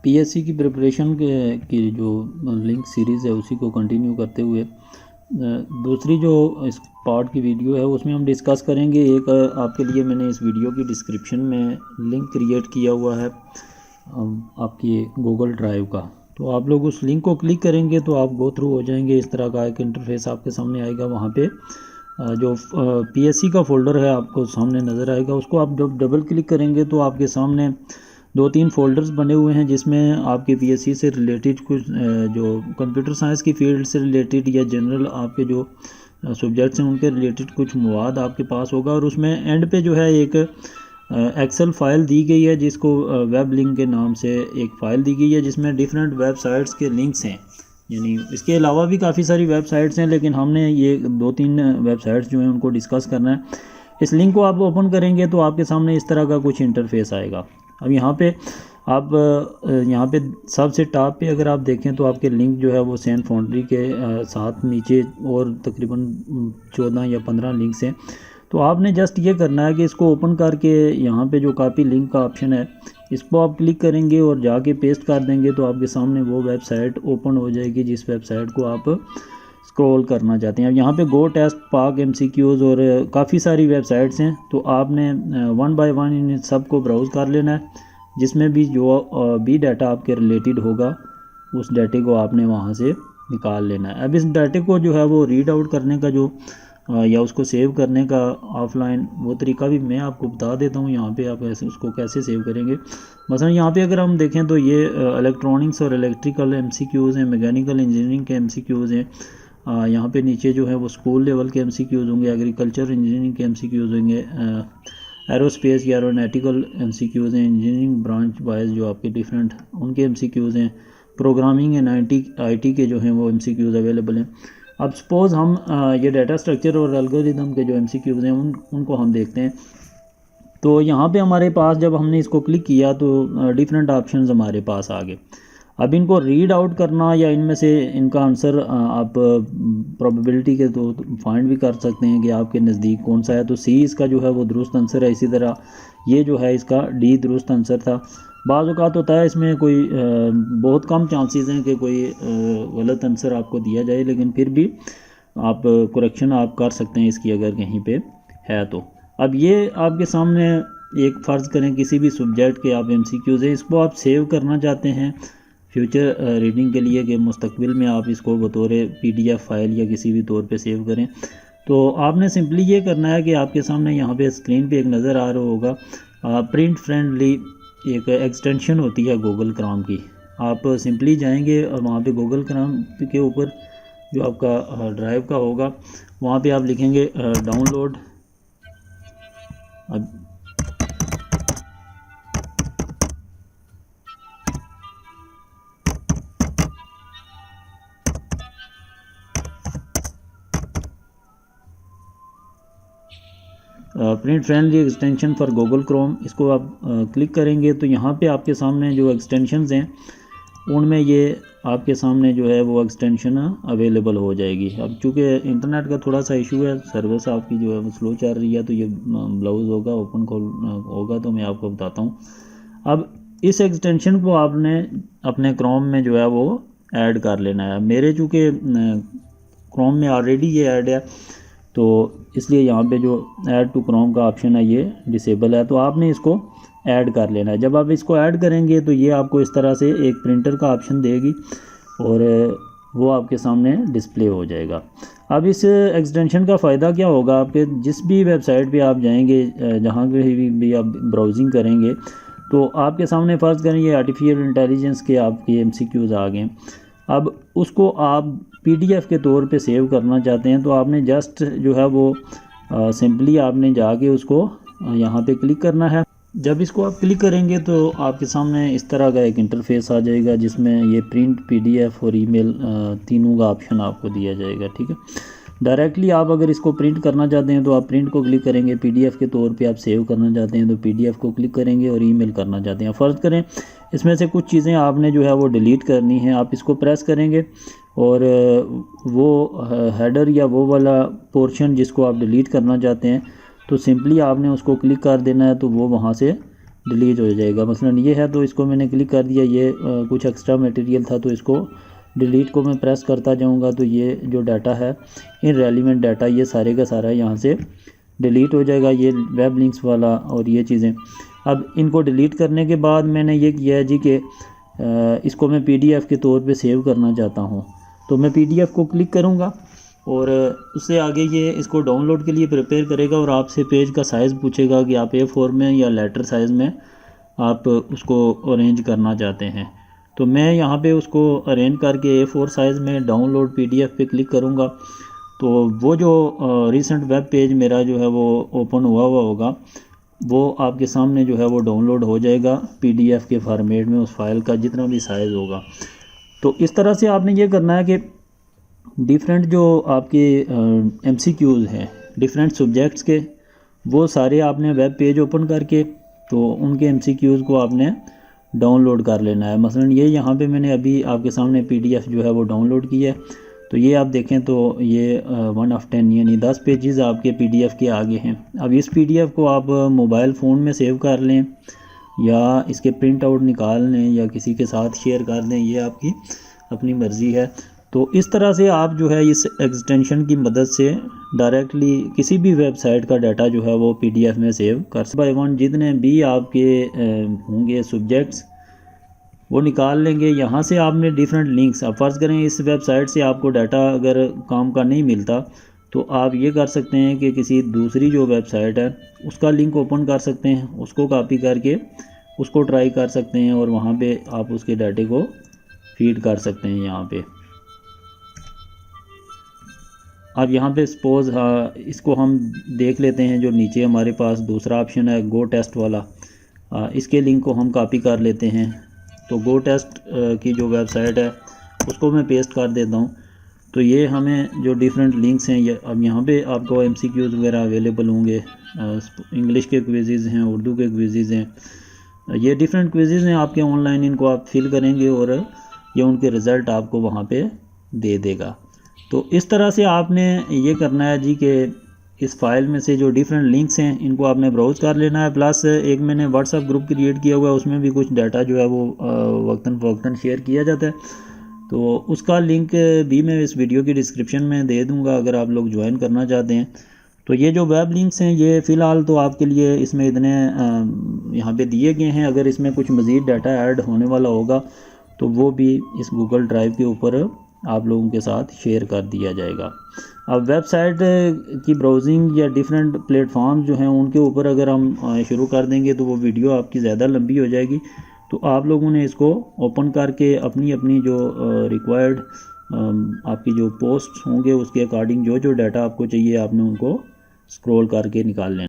PSC की preparation की जो लिंक सीरीज़ है उसी को कंटिन्यू करते हुए दूसरी जो इस पार्ट की वीडियो है उसमें हम डिस्कस करेंगे। एक आपके लिए मैंने इस वीडियो की डिस्क्रिप्शन में लिंक क्रिएट किया हुआ है आपकी गूगल ड्राइव का, तो आप लोग उस लिंक को क्लिक करेंगे तो आप गो थ्रू हो जाएंगे। इस तरह का एक इंटरफेस आपके सामने आएगा। वहाँ पे जो पीएससी का फोल्डर है आपको सामने नज़र आएगा। उसको आप जब डबल क्लिक करेंगे तो आपके सामने 2-3 फोल्डर्स बने हुए हैं जिसमें आपके पीएससी से रिलेटेड कुछ जो कंप्यूटर साइंस की फील्ड से रिलेटेड या जनरल आपके जो सब्जेक्ट्स हैं उनके रिलेटेड कुछ मवाद आपके पास होगा। और उसमें एंड पे जो है एक एक्सेल फ़ाइल दी गई है जिसको वेब लिंक के नाम से एक फ़ाइल दी गई है जिसमें डिफरेंट वेबसाइट्स के लिंक्स हैं। यानी इसके अलावा भी काफ़ी सारी वेबसाइट्स हैं, लेकिन हमने ये 2-3 वेबसाइट्स जो हैं उनको डिस्कस करना है। इस लिंक को आप ओपन करेंगे तो आपके सामने इस तरह का कुछ इंटरफेस आएगा। अब यहाँ पे आप यहाँ पे सबसे टॉप पे अगर आप देखें तो आपके लिंक जो है वो सैन फाउंड्री के साथ नीचे और तकरीबन 14 या 15 लिंक्स हैं। तो आपने जस्ट ये करना है कि इसको ओपन करके यहाँ पे जो कॉपी लिंक का ऑप्शन है इसको आप क्लिक करेंगे और जाके पेस्ट कर देंगे तो आपके सामने वो वेबसाइट ओपन हो जाएगी जिस वेबसाइट को आप स्क्रॉल करना चाहते हैं। अब यहाँ पे गो टेस्ट पाक एमसीक्यूज़ और काफ़ी सारी वेबसाइट्स हैं, तो आपने 1 बाय 1 इन सब को ब्राउज़ कर लेना है। जिसमें भी जो भी डाटा आपके रिलेटेड होगा उस डाटे को आपने वहाँ से निकाल लेना है। अब इस डाटे को जो है वो रीड आउट करने का जो या उसको सेव करने का ऑफलाइन वो तरीका भी मैं आपको बता देता हूँ। यहाँ पे आप ऐसे उसको कैसे सेव करेंगे। मसलन यहाँ पे अगर हम देखें तो ये इलेक्ट्रॉनिक्स और इलेक्ट्रिकल एमसीक्यूज़ हैं, मैकेनिकल इंजीनियरिंग के एमसीक्यूज़ हैं। यहाँ पे नीचे जो है वो स्कूल लेवल के एमसीक्यूज़ होंगे, एग्रीकल्चर इंजीनियरिंग के एमसीक्यूज़ होंगे, एरोस्पेस या एरोनॉटिकल एमसीक्यूज़ हैं, इंजीनियरिंग ब्रांच वाइज जो आपके डिफरेंट उनके एमसीक्यूज़ हैं, प्रोग्रामिंग एंड आईटी के जो हैं वो एमसीक्यूज़ अवेलेबल हैं। अब सपोज़ हम ये डाटा स्ट्रक्चर और एल्गोरिदम के जो एमसीक्यूज़ हैं उनको हम देखते हैं। तो यहाँ पे हमारे पास जब हमने इसको क्लिक किया तो डिफरेंट ऑप्शंस हमारे पास आ गए। अब इनको रीड आउट करना या इनमें से इनका आंसर आप प्रोबेबिलिटी के तो फाइंड भी कर सकते हैं कि आपके नज़दीक कौन सा है। तो सी इसका जो है वो दुरुस्त आंसर है। इसी तरह ये जो है इसका डी दुरुस्त आंसर था। बाज़ औक़ात होता है इसमें कोई बहुत कम चांसेस हैं कि कोई गलत आंसर आपको दिया जाए, लेकिन फिर भी आप करेक्शन आप कर सकते हैं इसकी अगर कहीं पे है तो। अब ये आपके सामने एक फ़र्ज़ करें किसी भी सब्जेक्ट के आप एमसीक्यूज़ हैं, इसको आप सेव करना चाहते हैं फ्यूचर रीडिंग के लिए कि मुस्तकबिल में आप इसको बतौर पीडीएफ फाइल या किसी भी तौर पे सेव करें। तो आपने सिंपली ये करना है कि आपके सामने यहाँ पे स्क्रीन पे एक नज़र आ रहा होगा प्रिंट फ्रेंडली एक एक्सटेंशन होती है गूगल क्रोम की। आप सिंपली जाएंगे और वहाँ पे गूगल क्रोम के ऊपर जो आपका ड्राइव का होगा वहाँ पे आप लिखेंगे डाउनलोड। अब print friendly extension for Google Chrome इसको आप क्लिक करेंगे तो यहाँ पे आपके सामने जो एक्सटेंशंस हैं उनमें ये आपके सामने जो है वो एक्सटेंशन अवेलेबल हो जाएगी। अब चूँकि इंटरनेट का थोड़ा सा इशू है, सर्विस आपकी जो है वो स्लो चल रही है, तो ये ब्राउज़ होगा ओपन होगा तो मैं आपको बताता हूँ। अब इस एक्सटेंशन को आपने अपने क्रोम में जो है वो ऐड कर लेना है। मेरे चूँकि क्रोम में ऑलरेडी ये ऐड है तो इसलिए यहाँ पे जो ऐड टू क्रोम का ऑप्शन है ये डिसेबल है, तो आपने इसको ऐड कर लेना है। जब आप इसको ऐड करेंगे तो ये आपको इस तरह से एक प्रिंटर का ऑप्शन देगी और वो आपके सामने डिस्प्ले हो जाएगा। अब इस एक्सटेंशन का फ़ायदा क्या होगा, आपके जिस भी वेबसाइट पे आप जाएंगे जहाँ भी आप ब्राउजिंग करेंगे तो आपके सामने फ़र्ज़ करें ये आर्टिफिशियल इंटेलिजेंस के आपके एमसीक्यूज़ आ गए। अब उसको आप पीडीएफ के तौर पे सेव करना चाहते हैं तो आपने जस्ट जो है वो सिंपली आपने जाके उसको यहाँ पे क्लिक करना है। जब इसको आप क्लिक करेंगे तो आपके सामने इस तरह का एक इंटरफेस आ जाएगा जिसमें ये प्रिंट पीडीएफ और ईमेल तीनों का ऑप्शन आपको दिया जाएगा। ठीक है, डायरेक्टली आप अगर इसको प्रिंट करना चाहते हैं तो आप प्रिंट को क्लिक करेंगे, पीडीएफ के तौर पे आप सेव करना चाहते हैं तो पीडीएफ को क्लिक करेंगे और ईमेल करना चाहते हैं। फ़र्ज़ करें इसमें से कुछ चीज़ें आपने जो है वो डिलीट करनी है, आप इसको प्रेस करेंगे और वो हेडर या वो वाला पोर्शन जिसको आप डिलीट करना चाहते हैं तो सिंपली आपने उसको क्लिक कर देना है तो वो वहाँ से डिलीट हो जाएगा। मसलन ये है तो इसको मैंने क्लिक कर दिया, ये कुछ एक्स्ट्रा मटेरियल था तो इसको डिलीट को मैं प्रेस करता जाऊंगा तो ये जो डाटा है इररेलेवेंट डाटा ये सारे का सारा यहाँ से डिलीट हो जाएगा, ये वेब लिंक्स वाला और ये चीज़ें। अब इनको डिलीट करने के बाद मैंने ये किया है जी कि इसको मैं PDF के तौर पे सेव करना चाहता हूँ, तो मैं PDF को क्लिक करूँगा और उससे आगे ये इसको डाउनलोड के लिए प्रिपेयर करेगा और आपसे पेज का साइज़ पूछेगा कि आप A4 में या लेटर साइज़ में आप उसको अरेंज करना चाहते हैं। तो मैं यहाँ पे उसको अरेंज करके A4 साइज़ में डाउनलोड PDF पे क्लिक करूँगा तो वो जो रिसेंट वेब पेज मेरा जो है वो ओपन हुआ होगा वो आपके सामने जो है वो डाउनलोड हो जाएगा PDF के फॉर्मेट में, उस फाइल का जितना भी साइज़ होगा। तो इस तरह से आपने ये करना है कि डिफरेंट जो आपके MCQs हैं डिफरेंट सब्जेक्ट्स के, वो सारे आपने वेब पेज ओपन करके तो उनके MCQs को आपने डाउनलोड कर लेना है। मसलन ये यहाँ पे मैंने अभी आपके सामने PDF जो है वो डाउनलोड किया है, तो ये आप देखें तो ये 1 of 10 यानी 10 पेजेस आपके PDF के आगे हैं। अब इस PDF को आप मोबाइल फ़ोन में सेव कर लें या इसके प्रिंट आउट निकाल लें या किसी के साथ शेयर कर दें, ये आपकी अपनी मर्ज़ी है। तो इस तरह से आप जो है इस एक्सटेंशन की मदद से डायरेक्टली किसी भी वेबसाइट का डाटा जो है वो PDF में सेव कर सकते हैं। 1 जितने भी आपके होंगे सब्जेक्ट्स वो निकाल लेंगे। यहाँ से आपने डिफरेंट लिंक्स, आप फ़र्ज़ करें इस वेबसाइट से आपको डाटा अगर काम का नहीं मिलता तो आप ये कर सकते हैं कि किसी दूसरी जो वेबसाइट है उसका लिंक ओपन कर सकते हैं, उसको कॉपी करके उसको ट्राई कर सकते हैं और वहाँ पे आप उसके डाटे को फीड कर सकते हैं। यहाँ पे अब यहाँ पे सपोज़ इसको हम देख लेते हैं, जो नीचे हमारे पास दूसरा ऑप्शन है गो टेस्ट वाला, इसके लिंक को हम कॉपी कर लेते हैं। तो गो टेस्ट की जो वेबसाइट है उसको मैं पेस्ट कर देता हूँ। तो ये हमें जो डिफरेंट लिंक्स हैं ये अब यहाँ पे आपको MCQs वगैरह अवेलेबल होंगे, इंग्लिश के क्विज़ेज़ हैं, उर्दू के क्विज़ेज़ हैं, ये डिफरेंट क्विज़ेज़ हैं आपके ऑनलाइन, इनको आप फिल करेंगे और ये उनके रिज़ल्ट आपको वहाँ पे दे देगा। तो इस तरह से आपने ये करना है जी कि इस फाइल में से जो डिफरेंट लिंक्स हैं इनको आपने ब्राउज़ कर लेना है। प्लस एक मैंने व्हाट्सएप ग्रुप क्रिएट किया हुआ है, उसमें भी कुछ डाटा जो है वो वक्तन फ़वक्तन शेयर किया जाता है, तो उसका लिंक भी मैं इस वीडियो की डिस्क्रिप्शन में दे दूंगा अगर आप लोग ज्वाइन करना चाहते हैं। तो ये जो वेब लिंक्स हैं ये फ़िलहाल तो आपके लिए इसमें इतने यहाँ पे दिए गए हैं। अगर इसमें कुछ मज़ीद डाटा ऐड होने वाला होगा तो वो भी इस गूगल ड्राइव के ऊपर आप लोगों के साथ शेयर कर दिया जाएगा। अब वेबसाइट की ब्राउजिंग या डिफरेंट प्लेटफॉर्म जो हैं उनके ऊपर अगर हम शुरू कर देंगे तो वो वीडियो आपकी ज़्यादा लंबी हो जाएगी। तो आप लोगों ने इसको ओपन करके अपनी अपनी जो रिक्वायर्ड आपकी जो पोस्ट होंगे उसके अकॉर्डिंग जो जो डाटा आपको चाहिए आपने उनको स्क्रॉल करके निकाल लेना।